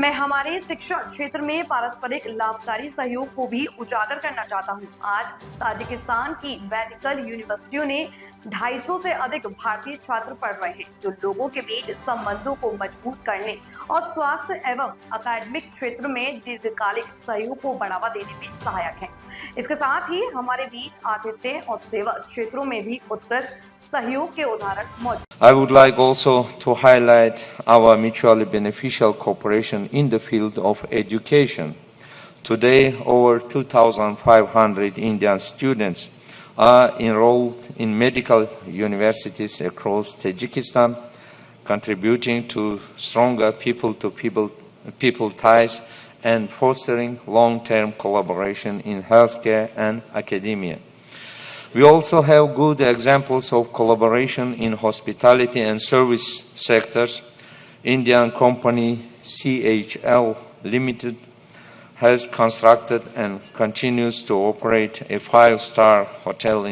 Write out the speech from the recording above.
मैं हमारे शिक्षा क्षेत्र में पारस्परिक लाभकारी सहयोग को भी उजागर करना चाहता हूं। आज ताजिकिस्तान की मेडिकल यूनिवर्सिटियों ने 250 से अधिक भारतीय छात्र पढ़ रहे हैं, जो लोगों के बीच संबंधों को मजबूत करने और स्वास्थ्य एवं अकादमिक क्षेत्र में दीर्घकालिक सहयोग को बढ़ावा देने में सहायक है। इसके साथ ही हमारे बीच आतिथ्य और सेवा क्षेत्रों में भी उत्कृष्ट सहयोग के उदाहरण मौजूद। I would like also to highlight our mutually beneficial cooperation in the field of education. Today, over 2,500 Indian students are enrolled in medical universities across Tajikistan, contributing to stronger people-to-people ties and fostering long-term collaboration in healthcare and academia. We also have good examples of collaboration in hospitality and service sectors. Indian company CHL Limited has constructed and continues to operate a 5-star hotel in